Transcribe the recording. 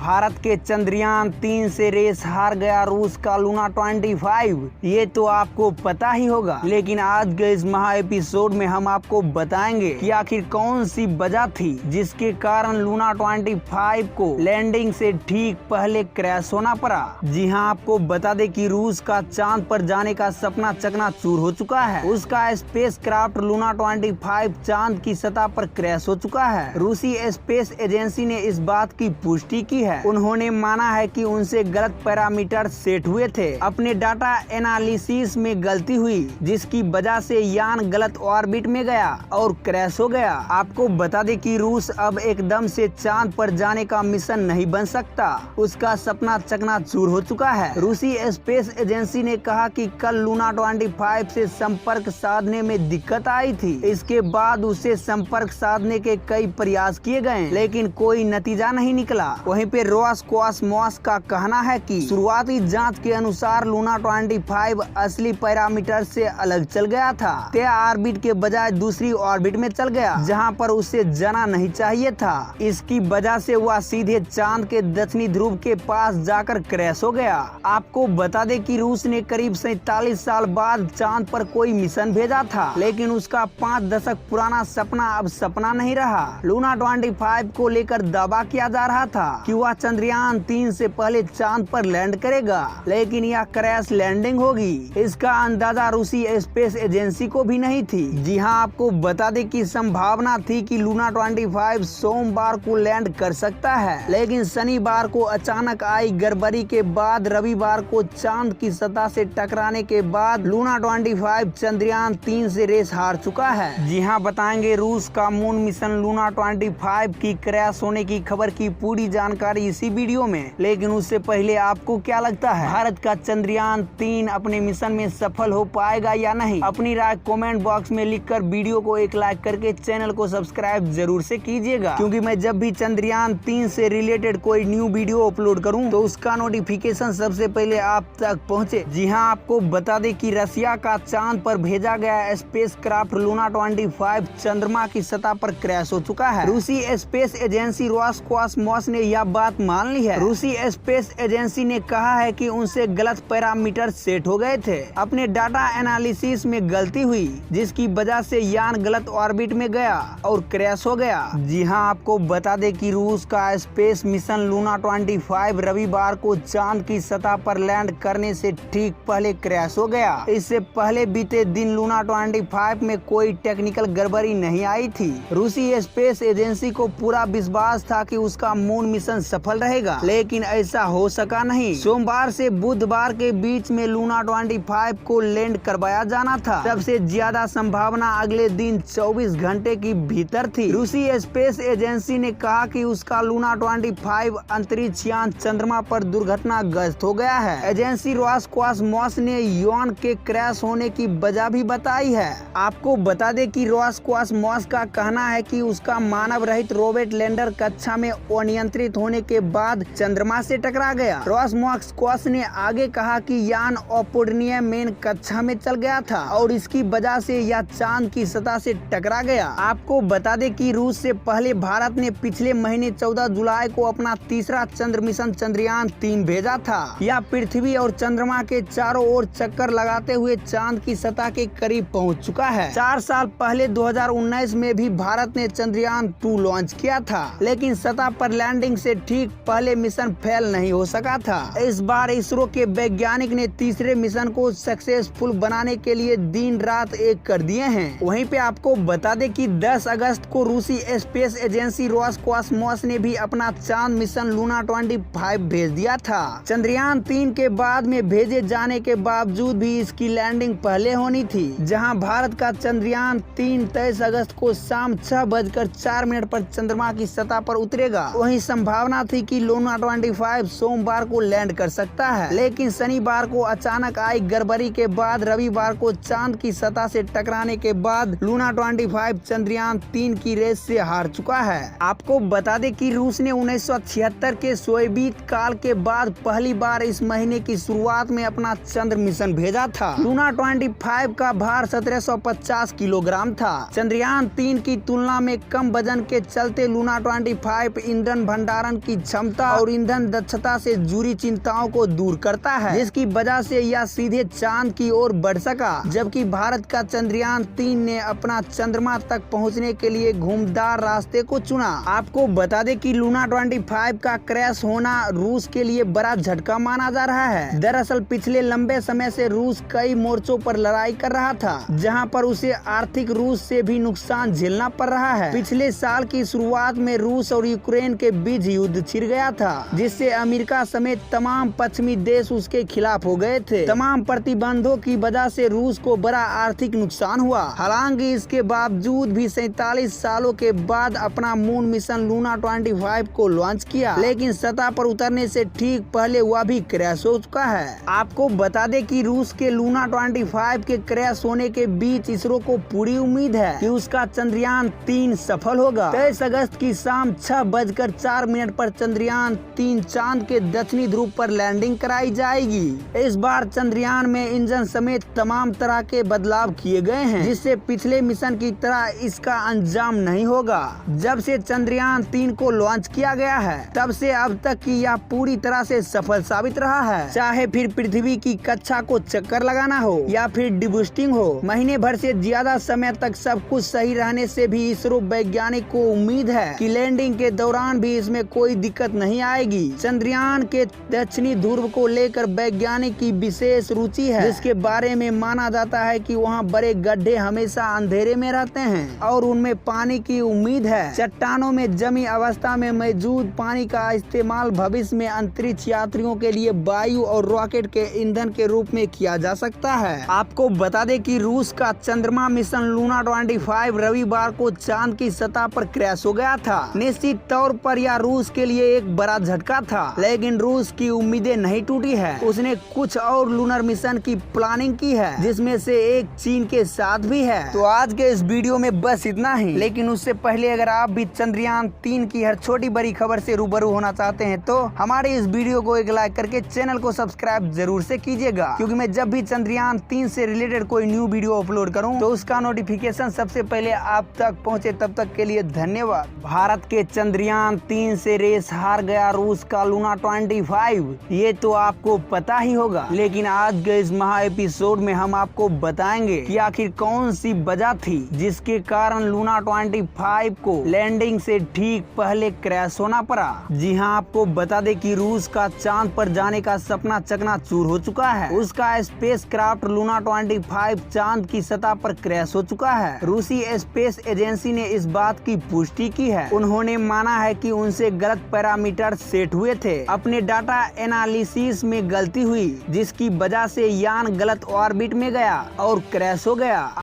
भारत के चंद्रयान 3 से रेस हार गया रूस का लूना 25। ये तो आपको पता ही होगा, लेकिन आज के इस महा एपिसोड में हम आपको बताएंगे कि आखिर कौन सी वजह थी जिसके कारण लूना 25 को लैंडिंग से ठीक पहले क्रैश होना पड़ा। जी हां, आपको बता दें कि रूस का चांद पर जाने का सपना चकनाचूर हो चुका है। उसका स्पेस क्राफ्ट लूना 25 चांद की सतह पर क्रैश हो चुका है। रूसी स्पेस एजेंसी ने इस बात की पुष्टि की है। उन्होंने माना है कि उनसे गलत पैरामीटर सेट हुए थे। अपने डाटा एनालिसिस में गलती हुई, जिसकी वजह से यान गलत ऑर्बिट में गया और क्रैश हो गया। आपको बता दें कि रूस अब एकदम से चांद पर जाने का मिशन नहीं बन सकता। उसका सपना चकनाचूर हो चुका है। रूसी स्पेस एजेंसी ने कहा कि कल लूना 25 से संपर्क साधने में दिक्कत आई थी। इसके बाद उससे संपर्क साधने के कई प्रयास किए गए, लेकिन कोई नतीजा नहीं निकला। वहीं पे रोसकोसमोस का कहना है कि शुरुआती जांच के अनुसार लूना 25 असली पैरामीटर से अलग चल गया था। तय ऑर्बिट के बजाय दूसरी ऑर्बिट में चल गया, जहां पर उसे जाना नहीं चाहिए था। इसकी वजह से वह सीधे चांद के दक्षिणी ध्रुव के पास जाकर क्रैश हो गया। आपको बता दें कि रूस ने करीब 47 साल बाद चांद पर कोई मिशन भेजा था, लेकिन उसका 5 दशक पुराना सपना अब सपना नहीं रहा। लूना 25 को लेकर दावा किया जा रहा था कि वह चंद्रयान 3 से पहले चांद पर लैंड करेगा, लेकिन यह क्रैश लैंडिंग होगी। इसका अंदाजा रूसी स्पेस एजेंसी को भी नहीं थी। जी हां, आपको बता दें कि संभावना थी कि लूना 25 सोमवार को लैंड कर सकता है, लेकिन शनिवार को अचानक आई गड़बड़ी के बाद रविवार को चांद की सतह से टकराने के बाद लूना 25 चंद्रयान 3 से रेस हार चुका है। जी हां, बताएंगे रूस का मून मिशन लूना 25 की क्रैश होने की खबर की पूरी जानकारी इसी वीडियो में। लेकिन उससे पहले आपको क्या लगता है, भारत का चंद्रयान 3 अपने मिशन में सफल हो पाएगा या नहीं? अपनी राय कमेंट बॉक्स में लिखकर वीडियो को एक लाइक करके चैनल को सब्सक्राइब जरूर से कीजिएगा, क्योंकि मैं जब भी चंद्रयान 3 से रिलेटेड कोई न्यू वीडियो अपलोड करूं तो उसका नोटिफिकेशन सबसे पहले आप तक पहुंचे। जी हां, आपको बता दें कि रशिया का चांद पर भेजा गया स्पेस क्राफ्ट लूना 25 चंद्रमा की सतह पर क्रैश हो चुका है। रूसी स्पेस एजेंसी रोसकोसमोस ने यह बात मान ली है। रूसी स्पेस एजेंसी ने कहा है कि उनसे गलत पैरामीटर सेट हो गए थे। अपने डाटा एनालिसिस में गलती हुई, जिसकी वजह से यान गलत ऑर्बिट में गया और क्रैश हो गया। जी हां, आपको बता दें कि रूस का स्पेस मिशन लूना 25 रविवार को चांद की सतह पर लैंड करने से ठीक पहले क्रैश हो गया। इससे पहले बीते दिन लूना 25 में कोई टेक्निकल गड़बड़ी नहीं आई थी। रूसी स्पेस एजेंसी को पूरा विश्वास था कि उसका मून मिशन सफल रहेगा, लेकिन ऐसा हो सका नहीं। सोमवार से बुधवार के बीच में लूना 25 को लैंड करवाया जाना था। सबसे ज्यादा संभावना अगले दिन 24 घंटे की भीतर थी। रूसी स्पेस एजेंसी ने कहा कि उसका लूना 25 अंतरिक्ष यान चंद्रमा पर दुर्घटनाग्रस्त हो गया है। एजेंसी रोसकोसमोस ने यान के क्रैश होने की वजह भी बताई है। आपको बता दें कि रोसकोसमोस का कहना है कि उसका मानव रहित रोबोट लैंडर कक्षा में अनियंत्रित होने के बाद चंद्रमा से टकरा गया। रोसकोसमोस ने आगे कहा कि यान अपोर्डनिया मेन कक्षा में चल गया था और इसकी वजह से यह चांद की सतह से टकरा गया। आपको बता दें कि रूस से पहले भारत ने पिछले महीने 14 जुलाई को अपना तीसरा चंद्र मिशन चंद्रयान 3 भेजा था। यह पृथ्वी और चंद्रमा के चारों ओर चक्कर लगाते हुए चांद की सतह के करीब पहुंच चुका है। 4 साल पहले 2019 में भी भारत ने चंद्रयान 2 लॉन्च किया था, लेकिन सतह पर लैंडिंग से ठीक पहले मिशन फेल नहीं हो सका था। इस बार इसरो के वैज्ञानिक ने तीसरे मिशन को सक्सेसफुल बनाने के लिए दिन रात एक कर दिए हैं। वहीं पे आपको बता दें कि 10 अगस्त को रूसी स्पेस एजेंसी रोसकोसमोस ने भी अपना चांद मिशन लूना 25 भेज दिया था। चंद्रयान 3 के बाद में भेजे जाने के बावजूद भी इसकी लैंडिंग पहले होनी थी। जहां भारत का चंद्रयान 3 23 अगस्त को शाम 6:04 पर चंद्रमा की सतह पर उतरेगा, वहीं संभावना थी कि लूना 25 सोमवार को लैंड कर सकता है, लेकिन शनिवार को अचानक आई गड़बड़ी के बाद रविवार को चांद की सतह से टकराने के बाद लूना 25 चंद्रयान 3 की रेस से हार चुका है। आपको बता दें कि रूस ने 1976 के सोवियत काल के बाद पहली बार इस महीने की शुरुआत में अपना चंद्र मिशन भेजा था। लूना 25 का भार 1750 किलोग्राम था। चंद्रयान 3 की तुलना में कम वजन के चलते लूना 25 ईंधन भंडारण की की क्षमता और ईंधन दक्षता से जुड़ी चिंताओं को दूर करता है, जिसकी वजह से यह सीधे चांद की ओर बढ़ सका। जबकि भारत का चंद्रयान 3 ने अपना चंद्रमा तक पहुंचने के लिए घुमदार रास्ते को चुना। आपको बता दें कि लूना 25 का क्रैश होना रूस के लिए बड़ा झटका माना जा रहा है। दरअसल पिछले लंबे समय से रूस कई मोर्चों पर लड़ाई कर रहा था, जहां पर उसे आर्थिक रूस से भी नुकसान झेलना पड़ रहा है। पिछले साल की शुरुआत में रूस और यूक्रेन के बीच युद्ध छिड़ गया था, जिससे अमेरिका समेत तमाम पश्चिमी देश उसके खिलाफ हो गए थे। तमाम प्रतिबंधों की वजह से रूस को बड़ा आर्थिक नुकसान हुआ। हालांकि इसके बावजूद भी 47 सालों के बाद अपना मून मिशन लूना 25 को लॉन्च किया, लेकिन सतह पर उतरने से ठीक पहले वह भी क्रैश हो चुका है। आपको बता दें कि रूस के लूना 25 के क्रैश होने के बीच इसरो को पूरी उम्मीद है कि उसका चंद्रयान 3 सफल होगा। 23 अगस्त की शाम 6:04 पर चंद्रयान 3 चांद के दक्षिणी ध्रुव पर लैंडिंग कराई जाएगी। इस बार चंद्रयान में इंजन समेत तमाम तरह के बदलाव किए गए हैं, जिससे पिछले मिशन की तरह इसका अंजाम नहीं होगा। जब से चंद्रयान 3 को लॉन्च किया गया है, तब से अब तक की यह पूरी तरह से सफल साबित रहा है। चाहे फिर पृथ्वी की कक्षा को चक्कर लगाना हो या फिर डिबूस्टिंग हो, महीने भर से ज्यादा समय तक सब कुछ सही रहने से भी इसरो वैज्ञानिक को उम्मीद है कि लैंडिंग के दौरान भी इसमें कोई दिक्कत नहीं आएगी। चंद्रयान के दक्षिणी ध्रुव को लेकर वैज्ञानिक की विशेष रुचि है, जिसके बारे में माना जाता है कि वहां बड़े गड्ढे हमेशा अंधेरे में रहते हैं और उनमें पानी की उम्मीद है। चट्टानों में जमी अवस्था में मौजूद पानी का इस्तेमाल भविष्य में अंतरिक्ष यात्रियों के लिए वायु और रॉकेट के ईंधन के रूप में किया जा सकता है। आपको बता दें कि रूस का चंद्रमा मिशन लूना 25 रविवार को चांद की सतह पर क्रैश हो गया था। निश्चित तौर पर यह रूस के लिए एक बड़ा झटका था, लेकिन रूस की उम्मीदें नहीं टूटी है। उसने कुछ और लूनर मिशन की प्लानिंग की है, जिसमें से एक चीन के साथ भी है। तो आज के इस वीडियो में बस इतना ही, लेकिन उससे पहले अगर आप भी चंद्रयान 3 की हर छोटी बड़ी खबर से रूबरू होना चाहते हैं तो हमारे इस वीडियो को एक लाइक करके चैनल को सब्सक्राइब जरूर से कीजिएगा, क्योंकि मैं जब भी चंद्रयान 3 से रिलेटेड कोई न्यू वीडियो अपलोड करूं तो उसका नोटिफिकेशन सबसे पहले आप तक पहुंचे। तब तक के लिए धन्यवाद। भारत के चंद्रयान 3 से रेस हार गया रूस का लूना 25, ये तो आपको पता ही होगा, लेकिन आज के इस महा एपिसोड में हम आपको बताएंगे कि आखिर कौन सी वजह थी जिसके कारण लूना 25 को लैंडिंग से ठीक पहले क्रैश होना पड़ा। जी हां, आपको बता दें कि रूस का चांद पर जाने का सपना चकनाचूर हो चुका है। उसका स्पेसक्राफ्ट लूना 25 चांद की सतह पर क्रैश हो चुका है। रूसी स्पेस एजेंसी ने इस बात की पुष्टि की है। उन्होंने माना है कि उनसे गलत पैरामीटर सेट हुए थे। अपने डाटा एनालिसिस में गलती हुई, जिसकी वजह से यान गलत ऑर्बिट में गया और क्रैश हो गया।